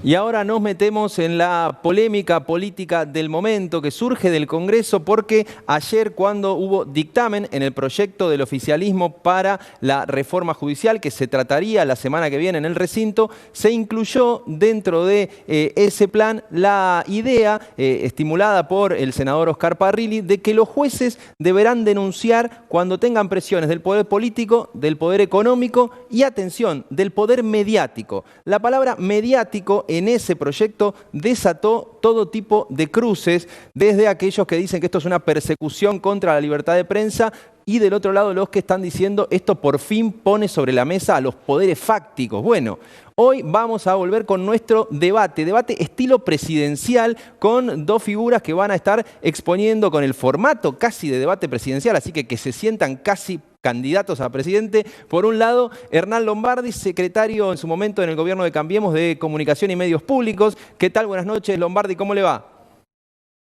Y ahora nos metemos en la polémica política del momento que surge del Congreso porque ayer cuando hubo dictamen en el proyecto del oficialismo para la reforma judicial que se trataría la semana que viene en el recinto, se incluyó dentro de ese plan la idea estimulada por el senador Oscar Parrilli de que los jueces deberán denunciar cuando tengan presiones del poder político, del poder económico y, atención, del poder mediático. La palabra mediático en ese proyecto desató todo tipo de cruces, desde aquellos que dicen que esto es una persecución contra la libertad de prensa y del otro lado los que están diciendo esto por fin pone sobre la mesa a los poderes fácticos. Bueno, hoy vamos a volver con nuestro debate estilo presidencial con dos figuras que van a estar exponiendo con el formato casi de debate presidencial, así que se sientan casi candidatos a presidente. Por un lado, Hernán Lombardi, secretario en su momento en el gobierno de Cambiemos de Comunicación y Medios Públicos. ¿Qué tal? Buenas noches, Lombardi, ¿cómo le va?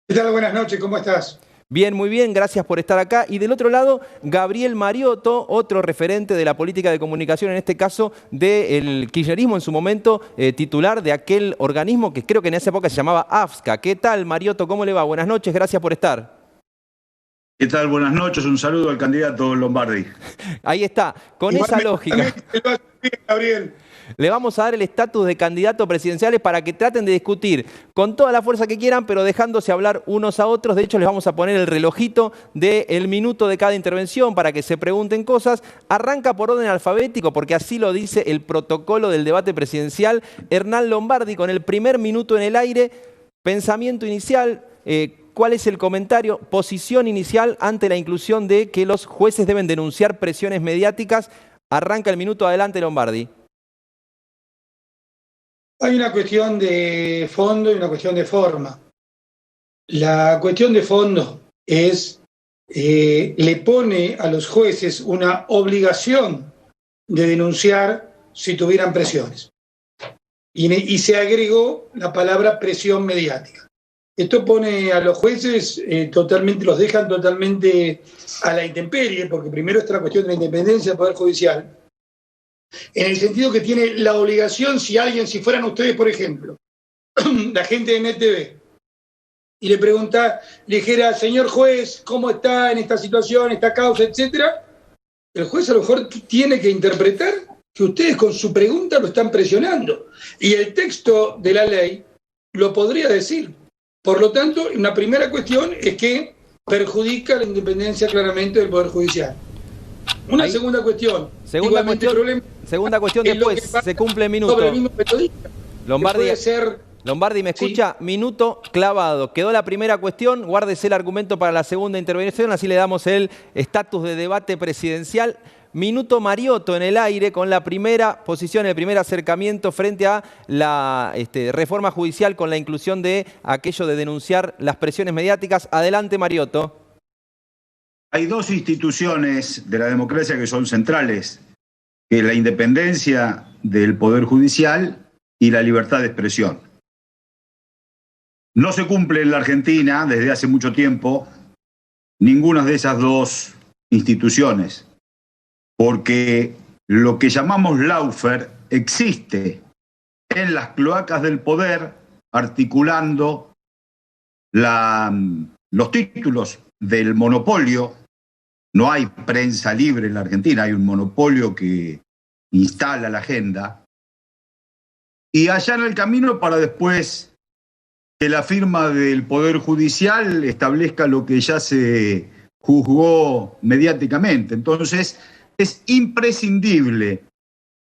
¿Qué tal? Buenas noches, ¿cómo estás? Bien, muy bien, gracias por estar acá. Y del otro lado, Gabriel Mariotto, otro referente de la política de comunicación, en este caso del kirchnerismo en su momento, titular de aquel organismo que creo que en esa época se llamaba AFSCA. ¿Qué tal, Mariotto? ¿Cómo le va? Buenas noches, gracias por estar. ¿Qué tal? Buenas noches, un saludo al candidato Lombardi. Ahí está, con esa lógica. Gabriel. Le vamos a dar el estatus de candidatos presidenciales para que traten de discutir con toda la fuerza que quieran, pero dejándose hablar unos a otros. De hecho, les vamos a poner el relojito del minuto de cada intervención para que se pregunten cosas. Arranca por orden alfabético, porque así lo dice el protocolo del debate presidencial. Hernán Lombardi, con el primer minuto en el aire, pensamiento inicial. ¿Cuál es el comentario? Posición inicial ante la inclusión de que los jueces deben denunciar presiones mediáticas. Arranca el minuto, adelante, Lombardi. Hay una cuestión de fondo y una cuestión de forma. La cuestión de fondo es, le pone a los jueces una obligación de denunciar si tuvieran presiones. Y se agregó la palabra presión mediática. Esto pone a los jueces los dejan totalmente a la intemperie, porque primero está la cuestión de la independencia del Poder Judicial, en el sentido que tiene la obligación, si fueran ustedes, por ejemplo, la gente de NetTV, y le dijera, señor juez, ¿cómo está en esta situación, esta causa, etcétera? El juez a lo mejor tiene que interpretar que ustedes con su pregunta lo están presionando. Y el texto de la ley lo podría decir. Por lo tanto, una primera cuestión es que perjudica la independencia claramente del Poder Judicial. Una segunda cuestión. Segunda cuestión después, se cumple el minuto. Sobre el mismo periodista. Lombardi, ¿me escucha? Sí. Minuto clavado. Quedó la primera cuestión, guárdese el argumento para la segunda intervención, así le damos el estatus de debate presidencial. Minuto Mariotto en el aire con la primera posición, el primer acercamiento frente a la reforma judicial con la inclusión de aquello de denunciar las presiones mediáticas. Adelante, Mariotto. Hay dos instituciones de la democracia que son centrales, que es la independencia del Poder Judicial y la libertad de expresión. No se cumple en la Argentina desde hace mucho tiempo ninguna de esas dos instituciones, porque lo que llamamos lawfare existe en las cloacas del poder, articulando los títulos del monopolio. No hay prensa libre en la Argentina, hay un monopolio que instala la agenda. Y allana el camino para después que la firma del Poder Judicial establezca lo que ya se juzgó mediáticamente. Entonces, es imprescindible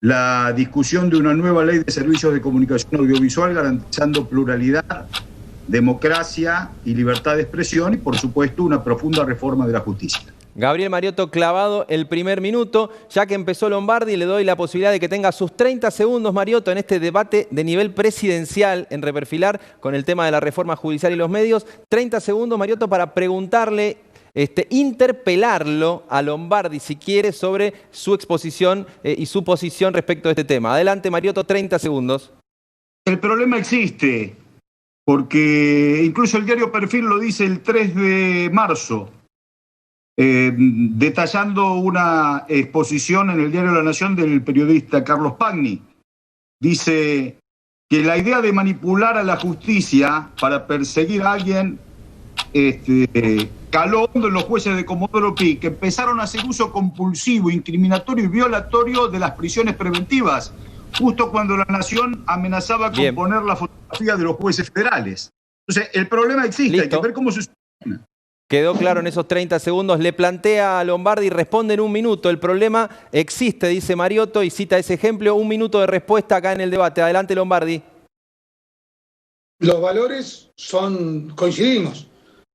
la discusión de una nueva ley de servicios de comunicación audiovisual garantizando pluralidad, democracia y libertad de expresión y, por supuesto, una profunda reforma de la justicia. Gabriel Mariotto clavado el primer minuto. Ya que empezó Lombardi, le doy la posibilidad de que tenga sus 30 segundos, Mariotto, en este debate de nivel presidencial en Reperfilar con el tema de la reforma judicial y los medios. 30 segundos, Mariotto, para preguntarle, interpelarlo a Lombardi, si quiere, sobre su exposición y su posición respecto a este tema. Adelante, Mariotto, 30 segundos. El problema existe, porque incluso el diario Perfil lo dice el 3 de marzo. Detallando una exposición en el diario La Nación del periodista Carlos Pagni. Dice, que la idea de manipular a la justicia para perseguir a alguien caló hondo en los jueces de Comodoro Pi, que empezaron a hacer uso compulsivo, incriminatorio y violatorio de las prisiones preventivas, justo cuando la nación amenazaba con poner la fotografía de los jueces federales. Entonces, el problema existe, hay que ver cómo se soluciona. Quedó claro en esos 30 segundos. Le plantea a Lombardi, responde en un minuto. El problema existe, dice Mariotto, y cita ese ejemplo. Un minuto de respuesta acá en el debate. Adelante, Lombardi. Los valores coincidimos.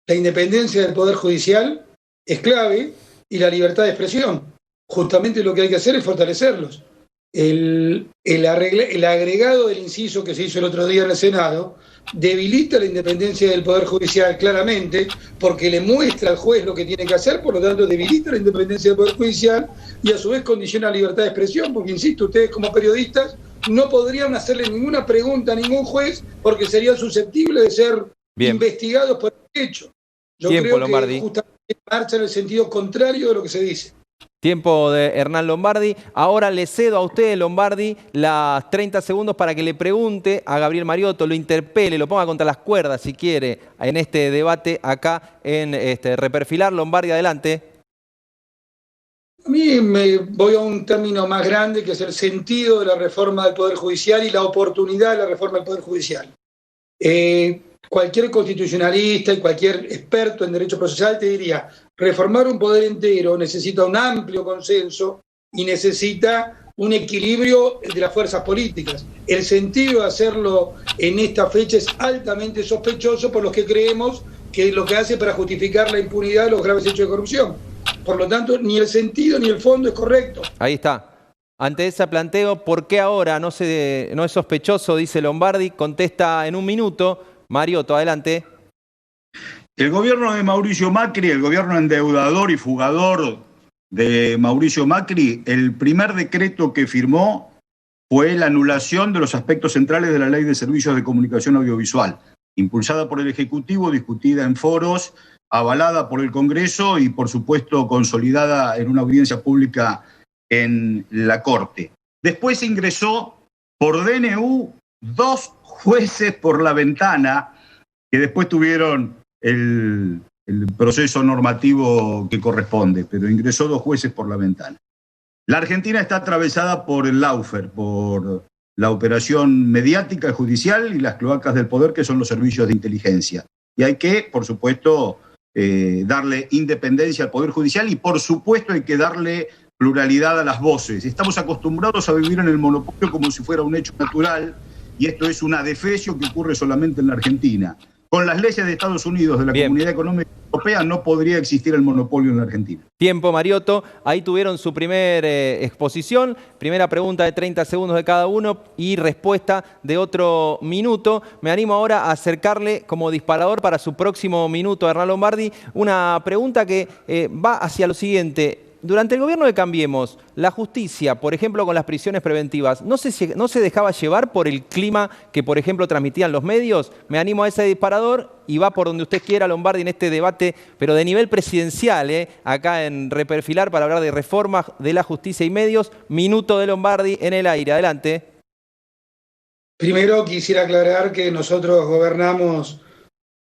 La independencia del Poder Judicial es clave y la libertad de expresión. Justamente lo que hay que hacer es fortalecerlos. El agregado del inciso que se hizo el otro día en el Senado debilita la independencia del Poder Judicial claramente, porque le muestra al juez lo que tiene que hacer, por lo tanto debilita la independencia del Poder Judicial y a su vez condiciona la libertad de expresión, porque insisto, ustedes como periodistas no podrían hacerle ninguna pregunta a ningún juez porque serían susceptibles de ser investigados por el hecho. Yo creo Lombardi. Que justamente marcha en el sentido contrario de lo que se dice. Tiempo de Hernán Lombardi. Ahora le cedo a usted, Lombardi, las 30 segundos para que le pregunte a Gabriel Mariotto, lo interpele, lo ponga contra las cuerdas si quiere en este debate acá en Reperfilar. Lombardi, adelante. A mí me voy a un término más grande que es el sentido de la reforma del Poder Judicial y la oportunidad de la reforma del Poder Judicial. Cualquier constitucionalista y cualquier experto en derecho procesal te diría, reformar un poder entero necesita un amplio consenso y necesita un equilibrio de las fuerzas políticas. El sentido de hacerlo en esta fecha es altamente sospechoso por los que creemos que lo que hace para justificar la impunidad de los graves hechos de corrupción. Por lo tanto, ni el sentido ni el fondo es correcto. Ahí está. Ante ese planteo, ¿por qué ahora no es sospechoso? Dice Lombardi. Contesta en un minuto. Mariotto, adelante. El gobierno de Mauricio Macri, el gobierno endeudador y fugador de Mauricio Macri, el primer decreto que firmó fue la anulación de los aspectos centrales de la Ley de Servicios de Comunicación Audiovisual, impulsada por el Ejecutivo, discutida en foros, avalada por el Congreso y, por supuesto, consolidada en una audiencia pública en la Corte. Después ingresó por DNU 2 jueces por la ventana, que después tuvieron el proceso normativo que corresponde, pero ingresó 2 jueces por la ventana. La Argentina está atravesada por el lawfare, por la operación mediática y judicial y las cloacas del poder, que son los servicios de inteligencia. Y hay que, por supuesto, darle independencia al Poder Judicial y, por supuesto, hay que darle pluralidad a las voces. Estamos acostumbrados a vivir en el monopolio como si fuera un hecho natural, y esto es una defecio que ocurre solamente en la Argentina. Con las leyes de Estados Unidos, de la Comunidad Económica Europea, no podría existir el monopolio en la Argentina. Tiempo, Mariotto. Ahí tuvieron su primer exposición. Primera pregunta de 30 segundos de cada uno y respuesta de otro minuto. Me animo ahora a acercarle como disparador para su próximo minuto a Hernán Lombardi una pregunta que va hacia lo siguiente. Durante el gobierno de Cambiemos, la justicia, por ejemplo, con las prisiones preventivas, ¿no se dejaba llevar por el clima que, por ejemplo, transmitían los medios? Me animo a ese disparador y va por donde usted quiera, Lombardi, en este debate, pero de nivel presidencial, acá en Reperfilar, para hablar de reformas de la justicia y medios. Minuto de Lombardi en el aire. Adelante. Primero quisiera aclarar que nosotros gobernamos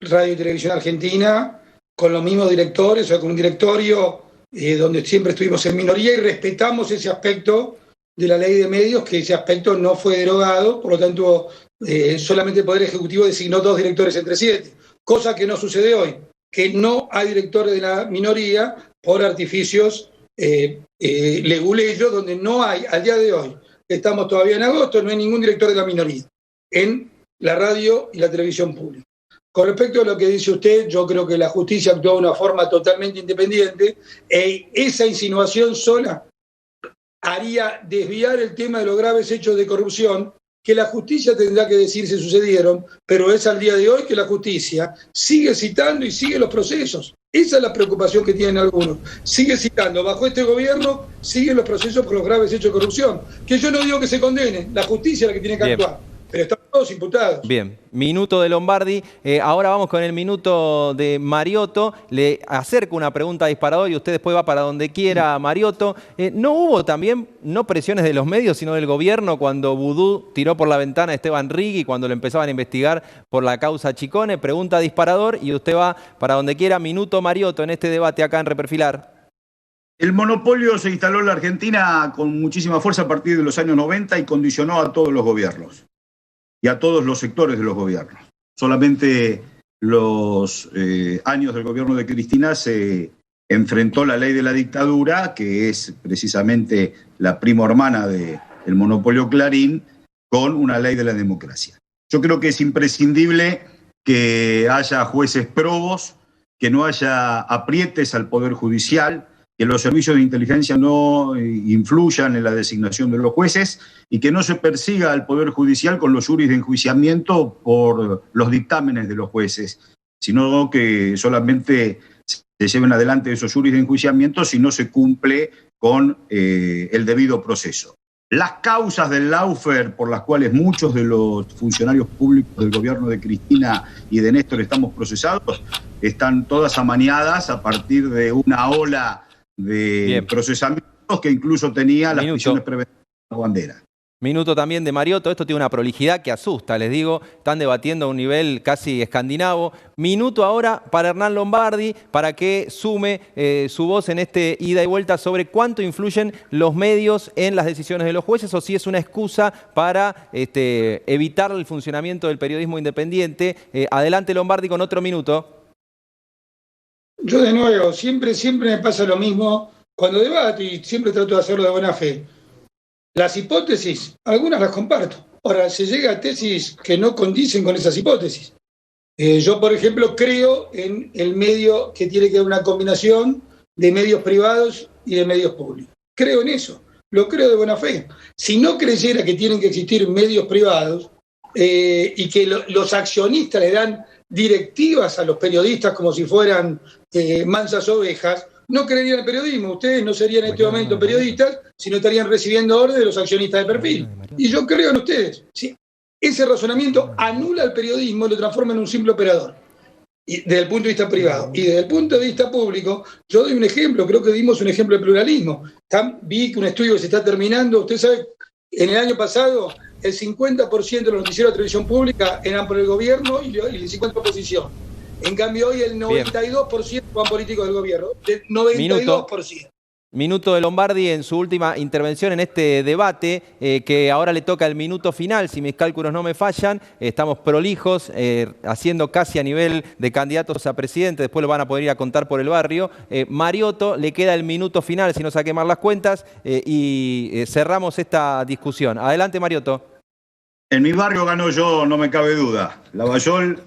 Radio y Televisión Argentina con los mismos directores, o sea, con un directorio donde siempre estuvimos en minoría y respetamos ese aspecto de la ley de medios, que ese aspecto no fue derogado, por lo tanto solamente el Poder Ejecutivo designó 2 directores entre 7, cosa que no sucede hoy, que no hay directores de la minoría por artificios leguleyos, donde no hay, al día de hoy, estamos todavía en agosto, no hay ningún director de la minoría en la radio y la televisión pública. Con respecto a lo que dice usted, yo creo que la justicia actuó de una forma totalmente independiente e esa insinuación sola haría desviar el tema de los graves hechos de corrupción que la justicia tendrá que decir si sucedieron, pero es al día de hoy que la justicia sigue citando y sigue los procesos. Esa es la preocupación que tienen algunos. Sigue citando, bajo este gobierno, siguen los procesos por los graves hechos de corrupción. Que yo no digo que se condenen, la justicia es la que tiene que actuar, pero está todos imputados. Bien, minuto de Lombardi. Ahora vamos con el minuto de Mariotto. Le acerco una pregunta a disparador y usted después va para donde quiera, Mariotto. ¿No hubo también, no presiones de los medios, sino del gobierno cuando Vudú tiró por la ventana a Esteban Rigui, cuando lo empezaban a investigar por la causa Chicone? Pregunta a disparador y usted va para donde quiera. Minuto Mariotto en este debate acá en Reperfilar. El monopolio se instaló en la Argentina con muchísima fuerza a partir de los años 90 y condicionó a todos los gobiernos y a todos los sectores de los gobiernos. Solamente los años del gobierno de Cristina se enfrentó la ley de la dictadura, que es precisamente la prima hermana del monopolio Clarín, con una ley de la democracia. Yo creo que es imprescindible que haya jueces probos, que no haya aprietes al Poder Judicial, que los servicios de inteligencia no influyan en la designación de los jueces y que no se persiga al Poder Judicial con los juris de enjuiciamiento por los dictámenes de los jueces, sino que solamente se lleven adelante esos juris de enjuiciamiento si no se cumple con el debido proceso. Las causas del lawfare por las cuales muchos de los funcionarios públicos del gobierno de Cristina y de Néstor estamos procesados están todas amañadas a partir de una ola de procesamientos que incluso tenía las prisiones preventivas de la bandera. Minuto también de Mariotto. Esto tiene una prolijidad que asusta, les digo. Están debatiendo a un nivel casi escandinavo. Minuto ahora para Hernán Lombardi, para que sume su voz en este ida y vuelta sobre cuánto influyen los medios en las decisiones de los jueces o si es una excusa para evitar el funcionamiento del periodismo independiente. Adelante Lombardi con otro minuto. Yo de nuevo, siempre me pasa lo mismo cuando debato y siempre trato de hacerlo de buena fe. Las hipótesis, algunas las comparto. Ahora, se llega a tesis que no condicen con esas hipótesis. Yo, por ejemplo, creo en el medio que tiene que haber una combinación de medios privados y de medios públicos. Creo en eso, lo creo de buena fe. Si no creyera que tienen que existir medios privados y que los accionistas le dan directivas a los periodistas como si fueran mansas ovejas, no creerían el periodismo. Ustedes no serían en este momento periodistas, sino estarían recibiendo órdenes de los accionistas de perfil. Y yo creo en ustedes. ¿Sí? Ese razonamiento anula el periodismo y lo transforma en un simple operador. Y desde el punto de vista privado. Y desde el punto de vista público, yo doy un ejemplo, creo que dimos un ejemplo de pluralismo. Vi que un estudio que se está terminando, usted sabe, en el año pasado el 50% de los noticieros de televisión pública eran por el gobierno y el 50% oposición. En cambio hoy el 92% van políticos del gobierno. El 92%. Minuto de Lombardi en su última intervención en este debate, que ahora le toca el minuto final, si mis cálculos no me fallan. Estamos prolijos, haciendo casi a nivel de candidatos a presidente, después lo van a poder ir a contar por el barrio. Mariotto, le queda el minuto final, si no saqué mal las cuentas, y cerramos esta discusión. Adelante, Mariotto. En mi barrio gano yo, no me cabe duda. Lavallol...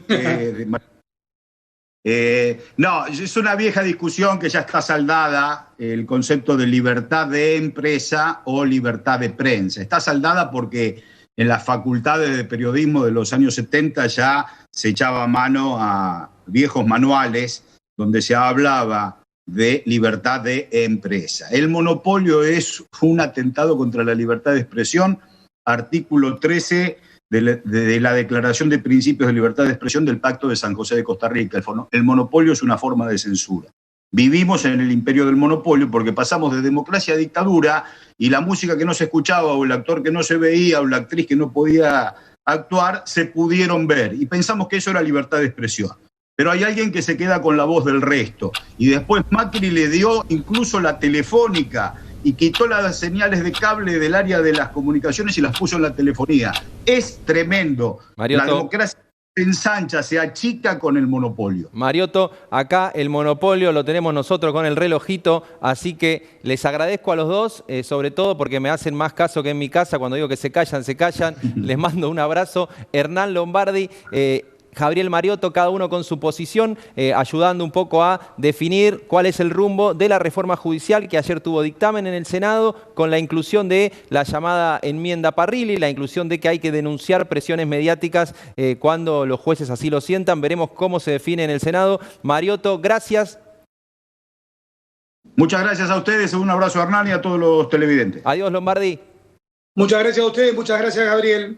no, es una vieja discusión que ya está saldada, el concepto de libertad de empresa o libertad de prensa. Está saldada porque en las facultades de periodismo de los años 70 ya se echaba mano a viejos manuales donde se hablaba de libertad de empresa. El monopolio es un atentado contra la libertad de expresión, artículo 13 de la Declaración de Principios de Libertad de Expresión del Pacto de San José de Costa Rica. El monopolio es una forma de censura. Vivimos en el imperio del monopolio porque pasamos de democracia a dictadura y la música que no se escuchaba o el actor que no se veía o la actriz que no podía actuar se pudieron ver y pensamos que eso era libertad de expresión. Pero hay alguien que se queda con la voz del resto y después Macri le dio incluso la telefónica y quitó las señales de cable del área de las comunicaciones y las puso en la telefonía. Es tremendo. Mariotto. La democracia se ensancha, se achica con el monopolio. Mariotto, acá el monopolio lo tenemos nosotros con el relojito, así que les agradezco a los dos, sobre todo porque me hacen más caso que en mi casa. Cuando digo que se callan, se callan. Les mando un abrazo. Hernán Lombardi, Gabriel Mariotto, cada uno con su posición, ayudando un poco a definir cuál es el rumbo de la reforma judicial que ayer tuvo dictamen en el Senado, con la inclusión de la llamada enmienda Parrilli, la inclusión de que hay que denunciar presiones mediáticas cuando los jueces así lo sientan. Veremos cómo se define en el Senado. Mariotto, gracias. Muchas gracias a ustedes, un abrazo a Hernán y a todos los televidentes. Adiós, Lombardi. Muchas gracias a ustedes, muchas gracias, Gabriel.